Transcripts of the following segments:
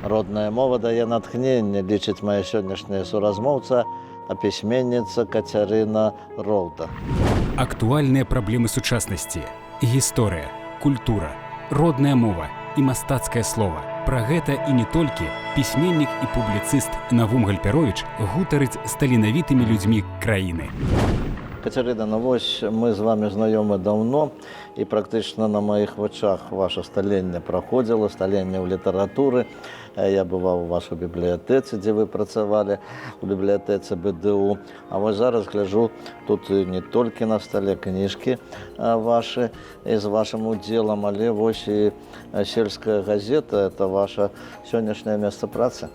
Родная мова дае натхненне, лічыць моя сённяшняя суразмоўца, пісьменніца Кацярына Роўда. Актуальныя праблемы сучаснасці, гісторыя, культура, родная мова і мастацкае слова. Пра гэта і не толькі пісьменнік і публіцыст Навум Гальперовіч гутарыць з таленавітымі людзьмі краіны. Кацярына, ну вось мы з вами знаёмы даўно, і практычна на маіх вачах ваша сталенне праходзіла, сталенне ў літаратуры. Я бываў у вас у бібліятэцы, дзе вы працавалі, у бібліятэцы БДУ. А вось зараз гляжу, тут не толькі на стале кніжкі вашы з вашым удзелам, але вось і сельская газета, это ваша сённяшняе месца працы.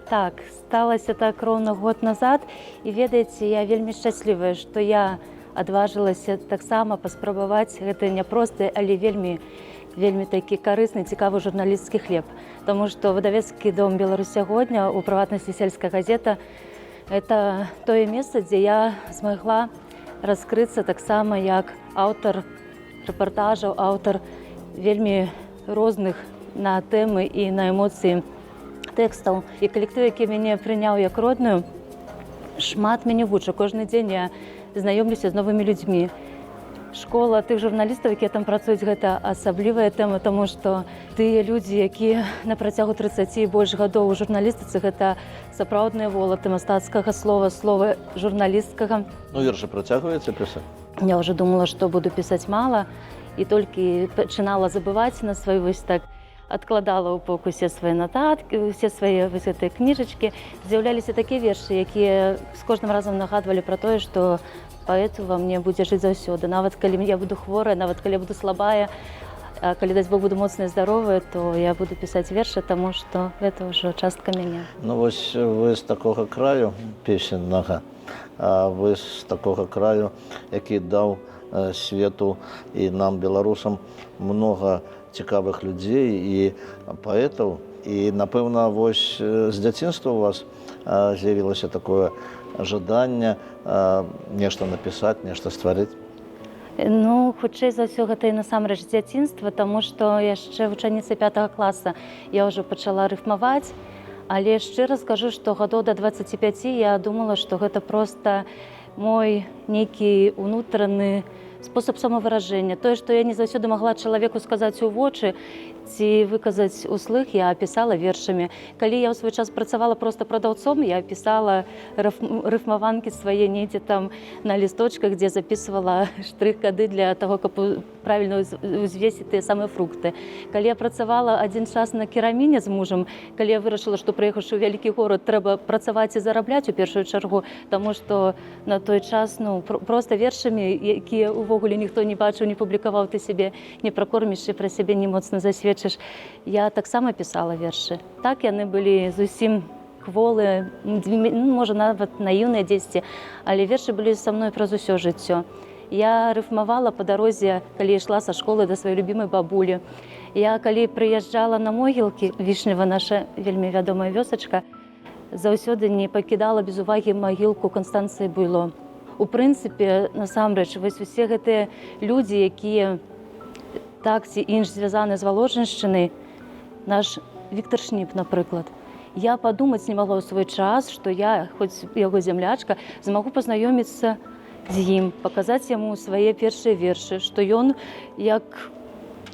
Так, сталася так роўна год назад, і ведаеце, я вельмі шчаслівая, што я адважылася таксама паспрабаваць гэты няпросты, але вельмі такі карысны, цікавы журналісцкі хлеб. Таму што выдавецкі дом «Беларусь сягоння», у прыватнасці сельская газета, это тое месца, дзе я змагла раскрыцца таксама як аўтар рэпартажаў, аўтар вельмі розных на тэмы і на эмоцыі тэкстаў. І калектыў, які мяне прыняў як родную, шмат мяне вучыў. Кожны дзень я знаёмлюся з новымі людзьмі. Школа тых журналістаў, якія там працуюць, гэта асаблівая тэма, таму што тыя людзі, якія на працягу 30 і больш гадоў у журналістыцы, гэта сапраўдныя волаты мастацкага слова, слова журналісцкага. Ну, вершы працягваеце пісаць? Я ўжо думала, што буду пісаць мала, і толькі пачынала забываць на сваю вось так. Адкладала ў бок усе свае нататкі, усе свае гэтыя кніжачкі. З'яўляліся такія вершы, якія з кожным разам нагадвалі пра тое, што паэт ва мне будзе жыць заўсёды. Нават калі я буду хворая, нават калі я буду слабая, а калі, дасць Бог, буду моцная і здаровая, то я буду пісаць вершы, таму што гэта ўжо частка мяне. Ну вось вы з такога краю песеннага, вы з такога краю, які даў свету і нам, беларусам, многа цікавых людзей і паэтаў. І, напэўна, вось з дзяцінства у вас з'явілася такое жаданне нешта напісаць, нешта стварыць? Ну, хутчэй за ўсё, гэта і насамрэч дзяцінства, таму што яшчэ вучаніца 5 класа я ўжо пачала рыфмаваць, але шчыра скажу, што гадоў да 25 я думала, што гэта проста мой нейкі унутраны спосаб самавыражэння. Тое, што я не заўсёды магла чалавеку сказаць у вочы ці выказаць услых, я пісала вершамі. Калі я ў свой час працавала проста прадаўцом, я пісала рыфмаванкі свае недзе там на лісточках, дзе запісвала штрых-кады для таго, каб правільна узвесіць тыя самыя фрукты. Калі я працавала адзін час на кераміне з мужам, калі я вырашыла, што прыехаўшы ў вялікі горад, трэба працаваць і зарабляць у першую чаргу, таму што на той час проста вершамі, якія увогуле ніхто не бачыў, не публікаваў, ты сябе не пракорміш і пра сябе не моцна засведчыш. Я таксама пісала вершы. Так, яны былі зусім кволыя, можа, нават наіўныя дзесьці, але вершы былі са мной праз усё жыццё. Я рыфмавала па дарозе, калі ішла са школы да сваёй любімай бабулі. Я, калі прыязджала на могілкі, Вішнева, наша вельмі вядомая вёсачка, заўсёды не пакідала без увагі магілку Канстанцыі Буйло. У прынцыпе, насамрэч, вось усе гэтыя людзі, якія так ці інш звязаны з Валожыншчынай, наш Віктар Шніп, напрыклад. Я падумаць не магла ў свой час, што я, хоць яго зямлячка, змагу пазнаёміцца з ім, паказаць яму свае першыя вершы, што ён як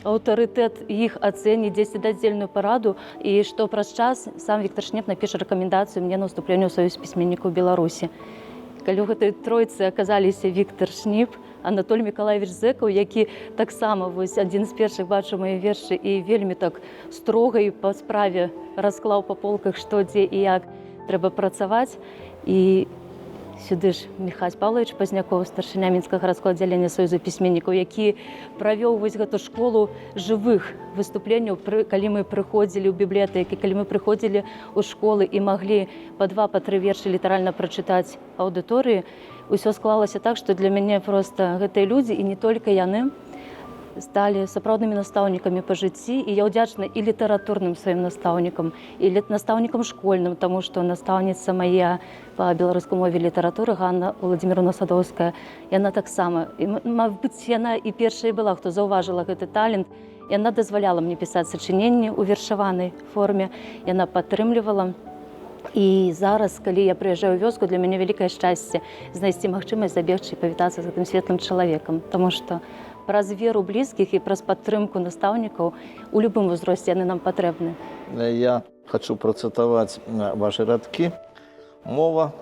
аўтарытэт іх ацэніць, дзесьці даць дзельную параду, і што праз час сам Віктар Шніп напіша рэкамендацыю мне на ўступленне ў Саюз пісьменнікаў Беларусі. Калі ў гэтай тройцы аказаліся Віктар Шніп, Анатолій Мікалаевіч Зэкаў, які таксама адзін з першых бачыў мае вершы і вельмі так строга і па справе расклаў па полках, што, дзе і як трэба працаваць. І сюды ж Міхась Павлович Пазнякоў, старшыня Мінскага гарадскога аддзялення Саюза пісьменнікаў, які правёў вось гэту школу жывых выступленняў, калі мы прыходзілі ў бібліятэкі, калі мы прыходзілі ў школы і маглі па 2, па 3 вершы літаральна прачытаць аўдыторыі. Усё склалася так, што для мяне проста гэтыя людзі, і не толькі яны, сталі сапраўднымі настаўнікамі па жыцці, і я ўдзячна і літаратурным сваім настаўнікам, і настаўнікам школьным, таму што настаўніца мая па беларускай мове і літаратуры Ганна Владзіміровна Садоўская, яна таксама, мабыць, яна і першая была, хто заўважыла гэты талент. Яна дазваляла мне пісаць сачыненні ў вершаванай форме, яна падтрымлівала. І зараз, калі я прыязджаю ў вёску, для мяне вялікае шчасце знайсці магчымасць забегчы і павітацца з гэтым светлым чалавекам, таму што праз веру блізкіх і праз падтрымку настаўнікаў у любым узросце яны нам патрэбны. Я хочу процитовать ваши радки. Мова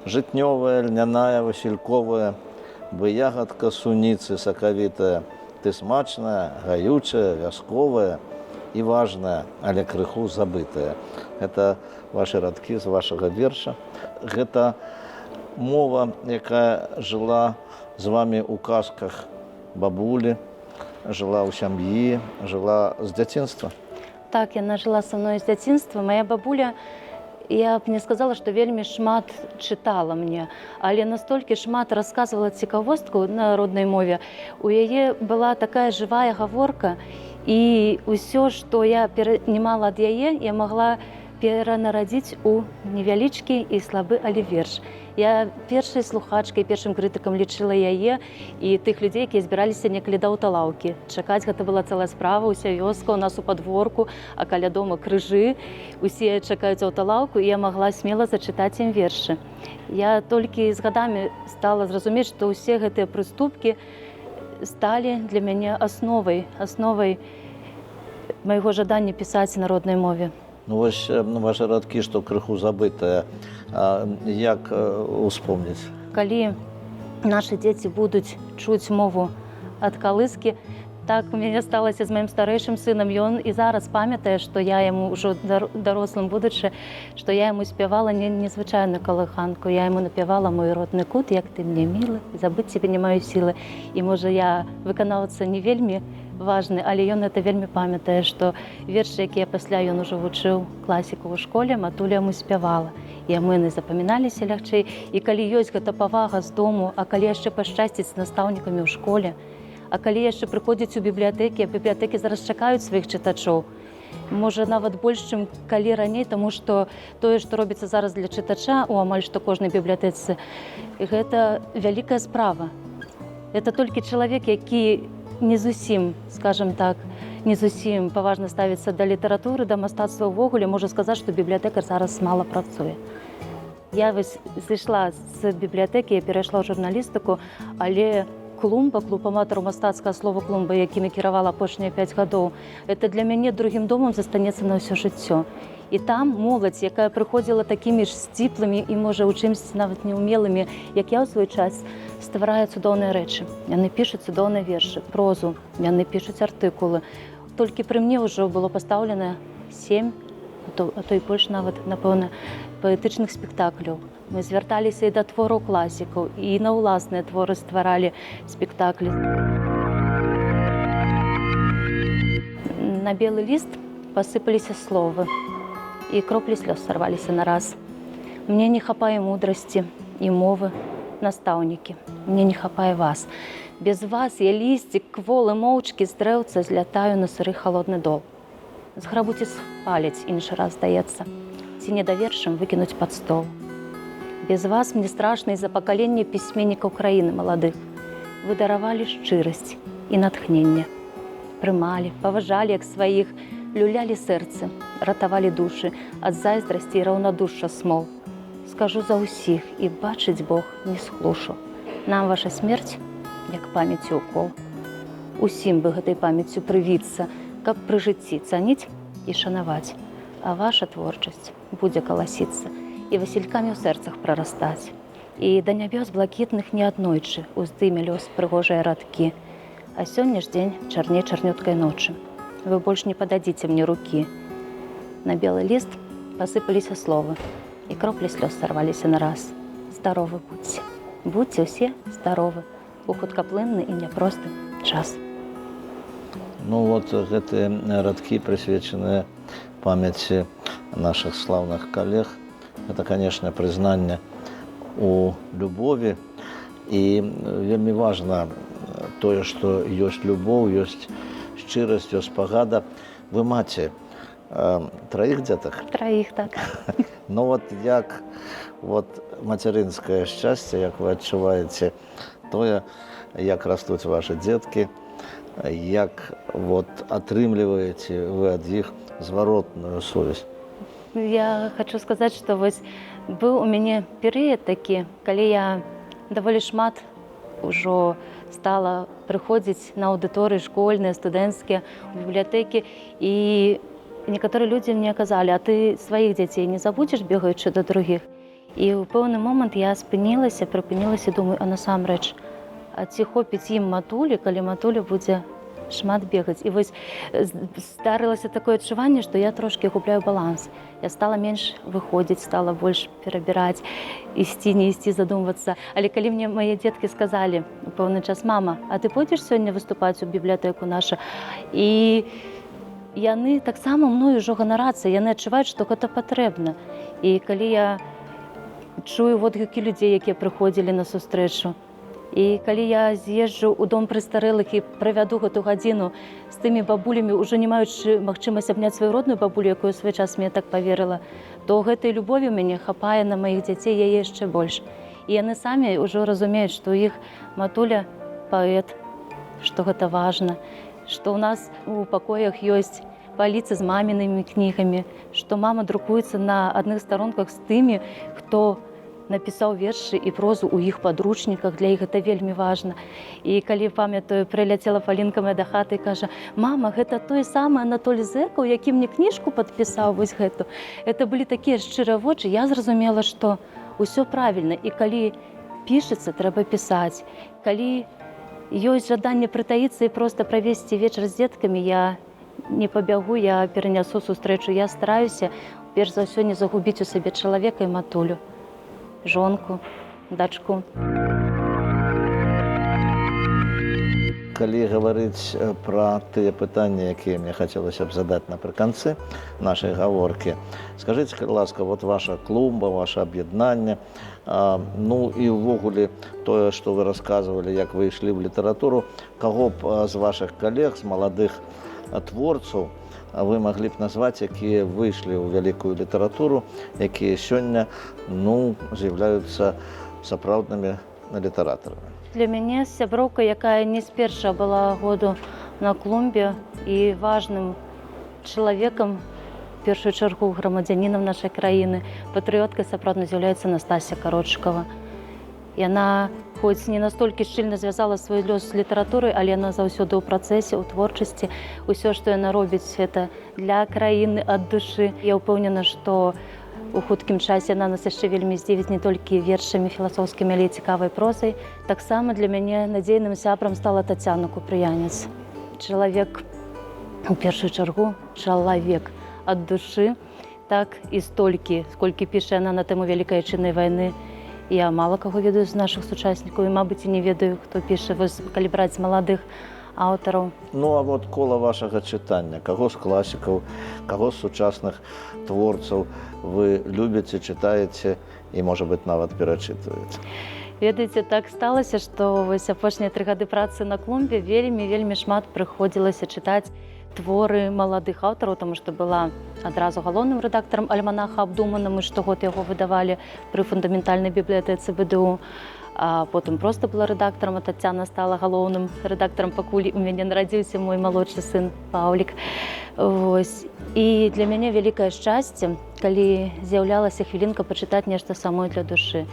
жытнёвая, льняная, васильковая, бы ягодка суніцы сакавітая, ты смачная, гаючая, вясковая і важная, але крыху забытая. Гэта ваши радкі з вашага верша. Гэта мова, якая жыла з вами ў казках бабулі, жыла ў сям'і, жыла з дзяцінства. Так, яна жыла са мной з дзяцінства. Моя бабуля, я б не сказала, што вельмі шмат чытала мне, але настолькі шмат расказвала цікавостку на роднай мове. У яе была такая жывая гаворка, і ўсё, што я перанімала ад яе, я магла перанарадзіць у невялічкі і слабы, але верш. Я першай слухачкай, першым крытыкам лічыла яе і тых людзей, якія збіраліся некалі да аўталаўкі. Чакаць гэта была цэлая справа, уся вёска у нас у падворку, а каля дома крыжы. Усе чакаюць аўталаўку, і я магла смела зачытаць ім вершы. Я толькі з гадамі стала зразумець, што ўсе гэтыя прыступкі сталі для мяне асновай майго жадання пісаць на роднай мове. Ну вось ваши радкі, што крыху забытая, як успомніць? Калі нашы дзеці будуць чуць мову ад калыскі, так у мяне сталася з маім старэйшым сынам. Ён і зараз памятае, што я яму ўжо дарослым будучы, што я яму спявала незвычайную калыханку. Я яму напявала «Мой родны кут, як ты мне мілы, забыць цябе не маю сілы». І можа я выканаўца не вельмі важны, але ён это вельмі памятае, што вершы, якія пасля ён ужо вучыў класіку ў школе, матуля яму спявала. І яму яны запаміналіся лягчэй. І калі ёсць гэта павага з дому, а калі яшчэ пашчасціць з настаўнікамі ў школе, а калі яшчэ прыходзіць у бібліятэкі, а бібліятэкі зараз чакаюць сваіх чытачоў, можа нават больш, чым калі раней, таму што тое, што робіцца зараз для чытача у амаль што кожнай бібліятэцы, гэта вялікая справа. Гэта толькі чалавек, які не зусім, скажем так, не зусім паважна ставіцца да літаратуры, да мастацтва ўвогуле, можа сказаць, што бібліятэка зараз мала працуе. Я вось зайшла з бібліятэкі, я перайшла ў журналістыку, але клуб аматараў мастацкага слова клумба, якімі кіравала апошнія 5 гадоў, это для мяне другім домам застанецца на ўсё жыццё. І там моладзь, якая прыходзіла такімі ж сціплымі і, можа, у чымсьці нават неўмелымі, як я ў свой час, стварае цудоўныя рэчы. Яны пішуць цудоўныя вершы, прозу, яны пішуць артыкулы. Толькі пры мне ўжо было пастаўлена 7, а то і больш нават, напэўна, паэтычных спектакляў. Мы звярталіся і да твораў класікаў, і на ўласныя творы стваралі спектаклі. На белы ліст пасыпаліся словы, і кроплі слёз сарваліся нараз. Мне не хапае мудрасці і мовы, настаўнікі. Мне не хапае вас. Без вас я лісцік, кволы, моўчкі з дрэўца злятаю на сыры халодны дол. Зграбуць і спаліць, іншы раз здаецца. Ці недавершым выкінуць пад стол. Без вас мне страшна і за пакаленне пісьменнікаў краіны маладых. Вы даравалі шчырасць і натхненне. Прымалі, паважалі як сваіх, люлялі сэрцы, ратавалі душы ад зайздрасці і раўнадушча смол. Скажу за ўсіх, і бачыць Бог не схлушу. Нам ваша смерць, як памяццю укол. Усім бы гэтай памяццю прывіцца, каб пры жыцці цаніць і шанаваць. А ваша творчасць будзе каласіцца і васількамі ў сэрцах прарастаць. І да нябёс блакітных неаднойчы уздыме лёс прыгожыя радкі. А сёння ж дзень чарней чарнюткай ночы. Вы больш не пададзіце мне рукі. На белы ліст пасыпаліся словы, і кроплі слёз сарваліся нараз. Здаровы будзьце. Будзьце ўсе здаровы у хуткаплынны і няпросты час. Ну вот гэтыя радкі прысвечаныя памяці наших славных коллег. Это, конечно, признание у любові. І вельмі важна тое, што ёсць любоў, ёсць шчырасць, ёсць спагада. Вы маці траіх дзетак? Троих, так. Ну вот як мацярынскае шчасце, як вы адчуваеце тое, як растуць вашы дзеткі, як атрымліваеце вы ад іх зваротную сувязь? Я хочу сказаць, што вось быў у мяне перыяд такі, калі я даволі шмат ужо стала прыходзіць на аўдыторыі школьныя, студэнцкія, у бібліятэкі, і некаторыя людзі мне казалі: а ты сваіх дзяцей не забудзеш, бегаючы да другіх? І ў пэўны момант я спынілася, прыпынілася, думаю, а насамрэч, а ці хопіць ім матулі, калі матуля будзе шмат бегаць? І вось здарылася такое адчуванне, што я трошкі губляю баланс. Я стала менш выходзіць, стала больш перабіраць, ісці, не ісці, задумвацца. Але калі мне мае дзеткі сказалі у пэўны час: мама, а ты пойдзеш сёння выступаць у бібліятэку нашу? І яны таксама мною ўжо ганарацца, яны адчуваюць, што гэта патрэбна. І калі я чую водгукі людзей, якія прыходзілі на сустрэчу, і калі я з'езджу ў дом прыстарэлых і правяду гэту гадзіну з тымі бабулямі, ужо не маючы магчымасць абняць сваю родную бабулю, якую ў свой час мне так паверыла, то гэтай любові ў мяне хапае на маіх дзяцей яе яшчэ больш. І яны самі ўжо разумеюць, што ў іх матуля паэт, што гэта важна, што ў нас у пакоях ёсць паліцы з мамінымі кнігамі, што мама друкуецца на адных старонках з тымі, хто напісаў вершы і прозу ў іх падручніках, для іх гэта вельмі важна. І калі, памятаю, прыляцела Палінка моя да хаты і кажа: мама, гэта той самы Анатоль Зеркаў, які мне кніжку падпісаў вось гэту. Это былі такія шчырыя вочы, я зразумела, што ўсё правільна. І калі пішацца, трэба пісаць. Калі ёсць жаданне прытаіцца і проста правесці вечар з дзеткамі, я не пабягу, я перанясу сустрэчу. Я стараюся, перш за ўсё, не загубіць у сабе чалавека і матулю, жонку, дачку. Калі гаварыць пра тыя пытанні, якія мне хацелася б задаць напрыканцы нашай гаворкі, скажыце, калі ласка, ваша клумба, ваша аб'яднанне, ну і ўвогуле тое, што вы расказвалі, як вы ішлі ў літаратуру, каго б з вашых калег, з маладых творцаў вы маглі б назваць, якія выйшлі ў вялікую літаратуру, якія сёння з'яўляюцца сапраўднымі літаратарамі? Для мяне сяброўка, якая не з першага была году на клумбе і важным чалавекам, в першую чаргу грамадзянінам нашай краіны, патрыёткай сапраўдна з'яўляецца Настасья Карочкова. Яна хоць не настолькі шчыльна звязала свой лёс з літаратурай, але яна заўсёды ў працэсе, ў творчасці. Усё, што яна робіць, гэта для краіны ад душы. Я ўпэўнена, што у хуткім часе яна нас яшчэ вельмі здзівіць не толькі вершамі філасофскімі, але і цікавай прозай. Таксама для мяне надзейным сябрам стала Тацяна Купрыянец. Чалавек, у першую чаргу, чалавек ад душы. Так і столькі, сколькі піша яна на тэму Вялікай Айчыннай вайны, я мала каго ведаю з нашых сучаснікаў, і, мабыць, і не ведаю, хто піша, калі браць маладых аўтараў. Ну, а кола вашага чытання, каго з класікаў, каго з сучасных творцаў вы любіце, чытаеце і, можа быць, нават перачытваеце? Ведаеце, так сталася, што апошнія 3 гады працы на клумбе вельмі шмат прыходзілася чытаць творы маладых аўтараў, таму што была адразу галоўным рэдактарам альманаха «Абдумана». Мы штогод яго выдавалі пры фундаментальнай бібліятэцы БДУ. А потым проста была рэдактарам, а Тацяна стала галоўным рэдактарам, пакуль у мяне нарадзіўся мой малодшы сын Паўлік. І для мяне вялікае шчасце, калі з'яўлялася хвілінка пачытаць нешта самой для душы.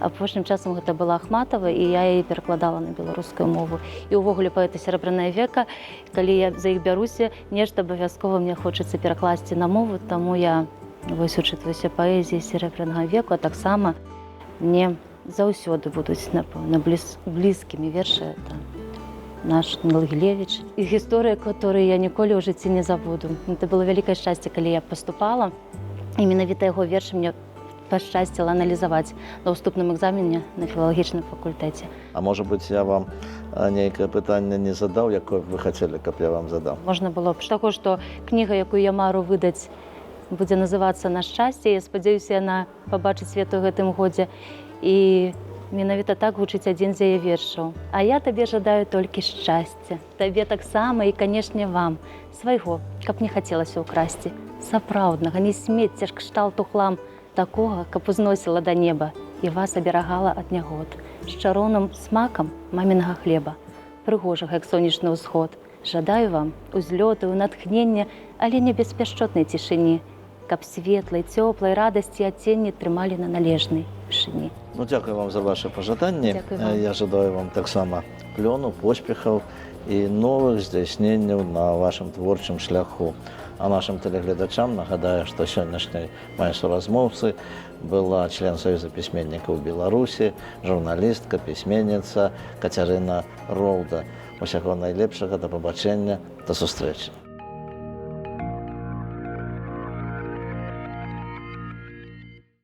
Апошнім часам гэта была Ахматова, і я яе перакладала на беларускую мову. І ўвогуле паэты серабряная века, калі я за іх бяруся, нешта абавязкова мне хочацца перакласці на мову, таму я учытваюся паэзіі серабрянага веку, а таксама мне заўсёды будуць, напэўна, блізкімі вершы. Это наш Налгілевіч. І гісторыя, которую я ніколі ў жыцці не забуду. Это было вялікае шчасце, калі я паступала, і менавіта яго вершы мне пашчасціла аналізаваць на ўступным экзамене на філалагічным факультэце. А можа быць, я вам нейкае пытанне не задаў, якое вы хацелі, каб я вам задаў? Можна было б таго, што кніга, якую я мару выдаць, будзе называцца «На шчасце». Я спадзяюся, яна пабачыць свет у гэтым годзе. І Менавіта так гучыць адзін з яе вершаў. А я табе жадаю толькі шчасця. Табе таксама і, канешне, вам. Свайго, каб не хацелася ўкрасці. Сапраўднага, не смецця ж кшталту хлам. Такога, каб узносіла да неба і вас аберагала ад нягод. З чароўным смакам мамінага хлеба, прыгожага, як сонечны ўсход. Жадаю вам узлёту, натхнення, але не без пяшчотнай цішыні, каб светлай, цёплай радасці адценні трымалі на належнай вышыні. Ну, дзякую вам за ваши пожаданні. Дзякуй вам. Я жадаю вам таксама плёну, поспехаў і новых здзяйсненняў на вашым творчым шляху. А нашим телеглядачам нагадаю, што сённяшняй маёй суразмоўцы была член Саюза пісьменнікаў Беларусі, журналістка, пісьменніца Кацярына Роўда. Усяго найлепшага, да пабачэння, да сустрэчы.